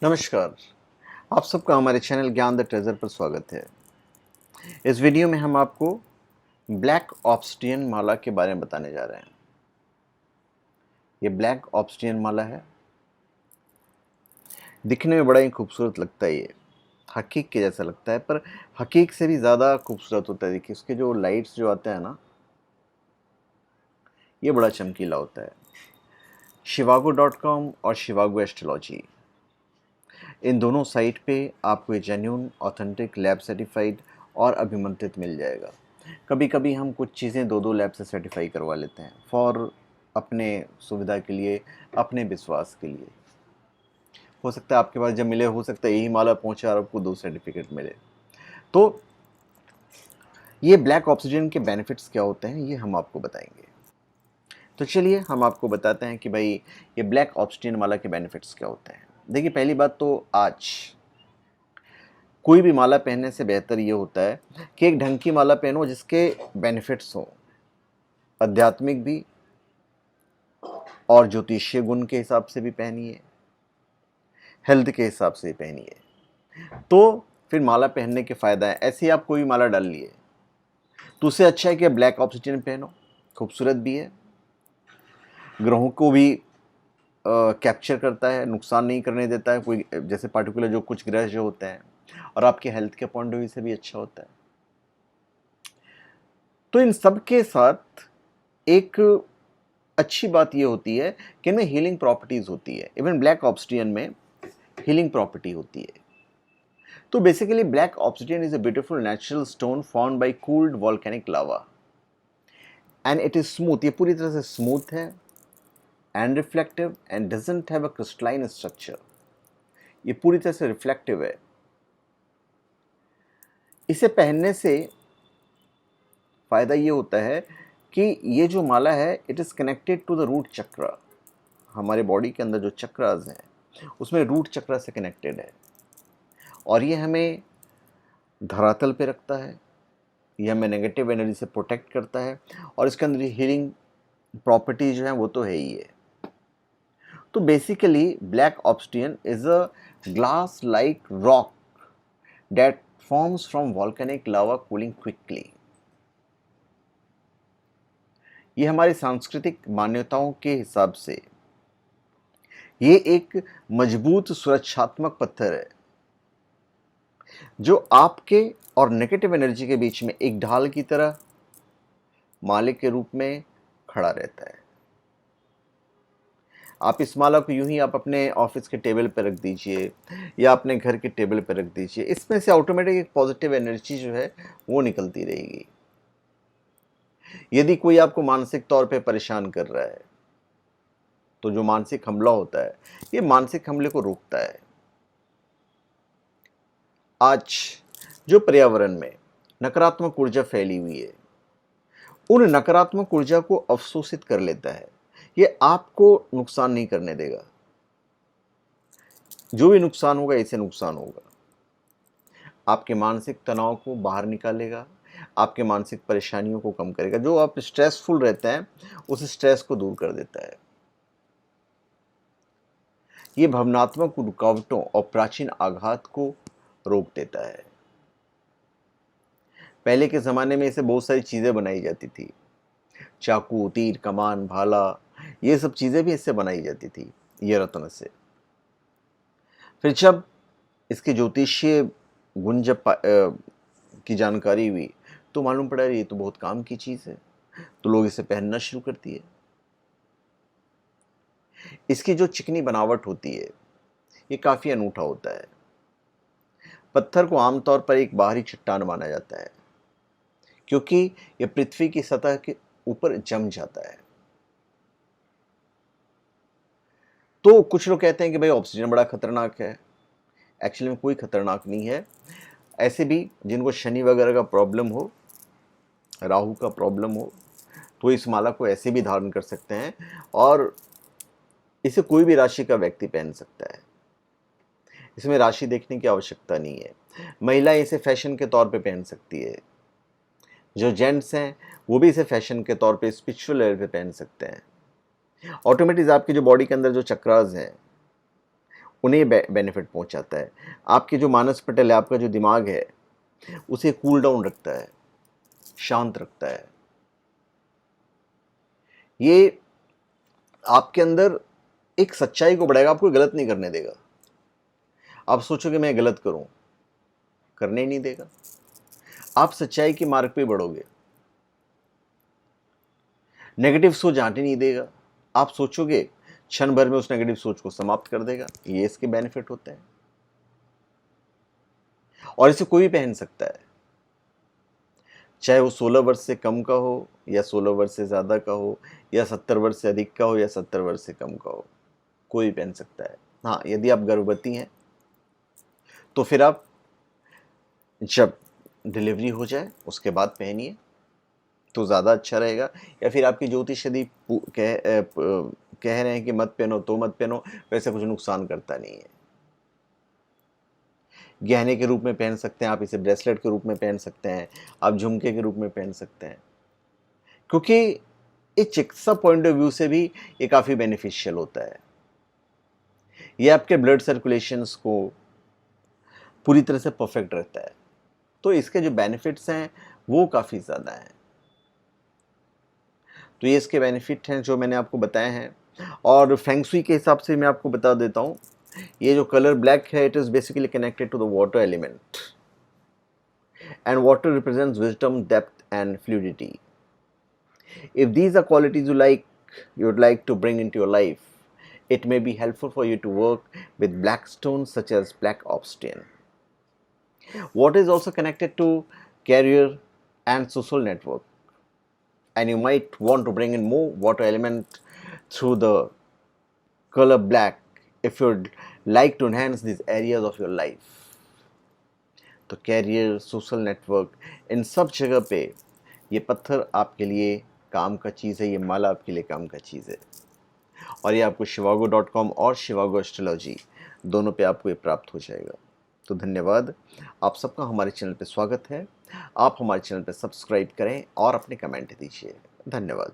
नमस्कार। आप सबका हमारे चैनल ज्ञान द ट्रेजर पर स्वागत है। इस वीडियो में हम आपको ब्लैक ऑब्सिडियन माला के बारे में बताने जा रहे हैं। ये ब्लैक ऑब्सिडियन माला है। दिखने में बड़ा ही खूबसूरत लगता है। ये हकीक के जैसा लगता है, पर हकीक से भी ज़्यादा खूबसूरत होता है। देखिए उसके जो लाइट्स जो आते हैं ना, ये बड़ा चमकीला होता है। शिवागो.com और शिवागो एस्ट्रोलॉजी, इन दोनों साइट पे आपको ये जेन्युइन, ऑथेंटिक, लैब सर्टिफाइड और अभिमंत्रित मिल जाएगा। कभी कभी हम कुछ चीज़ें दो दो लैब से सर्टिफाई करवा लेते हैं फॉर अपने सुविधा के लिए, अपने विश्वास के लिए। हो सकता है आपके पास जब मिले, हो सकता है यही माला पहुंचे और आपको 2 सर्टिफिकेट मिले। तो ये ब्लैक ऑब्सिडियन के बेनिफिट्स क्या होते हैं, ये हम आपको बताएंगे। तो चलिए हम आपको बताते हैं कि भाई ये ब्लैक ऑब्सिडियन माला के बेनिफिट्स क्या होते हैं। देखिए पहली बात तो, आज कोई भी माला पहनने से बेहतर ये होता है कि एक ढंग की माला पहनो जिसके बेनिफिट्स हों, आध्यात्मिक भी और ज्योतिषीय गुण के हिसाब से भी पहनिए, हेल्थ के हिसाब से भी पहनिए। तो फिर माला पहनने के फ़ायदा है। ऐसे ही आप कोई माला डाल लिए तो उससे अच्छा है कि ब्लैक ऑब्सिडियन पहनो, खूबसूरत भी है, ग्रहों को भी कैप्चर करता है, नुकसान नहीं करने देता है कोई, जैसे पार्टिकुलर जो कुछ ग्रह जो होते हैं, और आपके हेल्थ के पॉइंट ऑफ व्यू से भी अच्छा होता है। तो इन सब के साथ एक अच्छी बात ये होती है कि इनमें हीलिंग प्रॉपर्टीज होती है। इवन ब्लैक ऑब्सिडियन में हीलिंग प्रॉपर्टी होती है। तो basically black obsidian is a beautiful natural stone found by cooled volcanic lava and it is smooth. ये पूरी तरह से स्मूथ है and reflective and doesn't have a crystalline structure. ये पूरी तरह से रिफ्लेक्टिव है। इसे पहनने से फायदा ये होता है कि ये जो माला है, it is connected to the root chakra. हमारे बॉडी के अंदर जो चक्रास हैं उसमें रूट चक्र से कनेक्टेड है, और ये हमें धरातल पे रखता है, ये हमें नेगेटिव एनर्जी से प्रोटेक्ट करता है, और इसके अंदर हीलिंग प्रॉपर्टी जो है वो तो है ही है। तो basically black obsidian is a glass like rock that forms from volcanic lava cooling quickly. ये हमारी सांस्कृतिक मान्यताओं के हिसाब से ये एक मजबूत सुरक्षात्मक पत्थर है जो आपके और नेगेटिव एनर्जी के बीच में एक ढाल की तरह मालिक के रूप में खड़ा रहता है। आप इस माला को यूं ही आप अपने ऑफिस के टेबल पर रख दीजिए या अपने घर के टेबल पर रख दीजिए, इसमें से ऑटोमेटिक एक पॉजिटिव एनर्जी जो है वो निकलती रहेगी। यदि कोई आपको मानसिक तौर पे परेशान कर रहा है तो जो मानसिक हमला होता है, ये मानसिक हमले को रोकता है। आज जो पर्यावरण में नकारात्मक ऊर्जा फैली हुई है, उन नकारात्मक ऊर्जा को अवशोषित कर लेता है। ये आपको नुकसान नहीं करने देगा। जो भी नुकसान होगा, इसे नुकसान होगा। आपके मानसिक तनाव को बाहर निकालेगा, आपके मानसिक परेशानियों को कम करेगा। जो आप स्ट्रेसफुल रहते हैं, उस स्ट्रेस को दूर कर देता है। ये भावनात्मक रुकावटों और प्राचीन आघात को रोक देता है। पहले के ज़माने में इसे बहुत सारी चीज़ें बनाई जाती थी। चाकू, तीर, कमान, भाला, ये सब चीज़ें भी इससे बनाई जाती थी, ये रत्न से। फिर जब इसके ज्योतिषीय गुण की जानकारी हुई तो मालूम पड़ा ये तो बहुत काम की चीज़ है, तो लोग इसे पहनना शुरू कर दिए। इसकी जो चिकनी बनावट होती है, ये काफ़ी अनूठा होता है। पत्थर को आमतौर पर एक बाहरी चट्टान माना जाता है क्योंकि ये पृथ्वी की सतह के ऊपर जम जाता है। तो कुछ लोग कहते हैं कि भाई ऑब्सिडियन बड़ा खतरनाक है। एक्चुअली में कोई खतरनाक नहीं है। ऐसे भी जिनको शनि वगैरह का प्रॉब्लम हो, राहु का प्रॉब्लम हो, तो इस माला को ऐसे भी धारण कर सकते हैं, और इसे कोई भी राशि का व्यक्ति पहन सकता है। इसमें राशि देखने की आवश्यकता नहीं है। महिलाएं इसे फैशन के तौर पे पहन सकती है। जो जेंट्स हैं वो भी इसे फैशन के तौर पे, स्पिरिचुअल लेवल पे पहन सकते हैं। ऑटोमेटिक आपकी जो बॉडी के अंदर जो चक्रास हैं उन्हें बेनिफिट पहुंचाता है। आपके जो मानस पटल है, आपका जो दिमाग है, उसे कूल डाउन रखता है, शांत रखता है। ये आपके अंदर एक सच्चाई को बढ़ाएगा, आपको गलत नहीं करने देगा। आप सोचोगे मैं गलत करूं, करने ही नहीं देगा। आप सच्चाई के मार्ग पे बढ़ोगे। नेगेटिव सोच आने नहीं देगा। आप सोचोगे, क्षण भर में उस नेगेटिव सोच को समाप्त कर देगा। ये इसके बेनिफिट होते हैं और इसे कोई भी पहन सकता है, चाहे वो 16 वर्ष से कम का हो या 16 वर्ष से ज़्यादा का हो या 70 वर्ष से अधिक का हो या 70 वर्ष से कम का हो, कोई भी पहन सकता है। हाँ, यदि आप गर्भवती हैं तो फिर आप जब डिलीवरी हो जाए उसके बाद पहनिए तो ज़्यादा अच्छा रहेगा। या फिर आपकी ज्योतिष यदि कह रहे हैं कि मत पहनो तो मत पहनो, वैसे कुछ नुकसान करता नहीं है। गहने के रूप में पहन सकते हैं आप इसे, ब्रेसलेट के रूप में पहन सकते हैं, आप झुमके के रूप में पहन सकते हैं, क्योंकि एक चिकित्सा पॉइंट ऑफ व्यू से भी ये काफ़ी बेनिफिशियल होता है। ये आपके ब्लड सर्कुलेशंस को पूरी तरह से परफेक्ट रहता है। तो इसके जो बेनिफिट्स हैं वो काफ़ी ज़्यादा हैं। तो ये इसके बेनिफिट हैं जो मैंने आपको बताए हैं। और फेंग शुई के हिसाब से मैं आपको बता देता हूँ, ये जो कलर ब्लैक है, it is basically connected to the water element, and water represents wisdom, depth and fluidity. If these are qualities you would like to bring into your life, it may be helpful for you to work with black stones such as black obsidian. Water is also connected to career and social network, and you might want to bring in more water element through the color black if you'd like to enhance these areas of your life. तो career, social network, इन सब जगह पे ये पत्थर आपके लिए काम का चीज़ है, ये माला आपके लिए काम का चीज़ है। और ये आपको shivago.com और शिवागो एस्ट्रोलॉजी दोनों पे आपको ये प्राप्त हो जाएगा। तो धन्यवाद, आप सबका हमारे चैनल पे स्वागत है। आप हमारे चैनल पे सब्सक्राइब करें और अपने कमेंट दीजिए। धन्यवाद।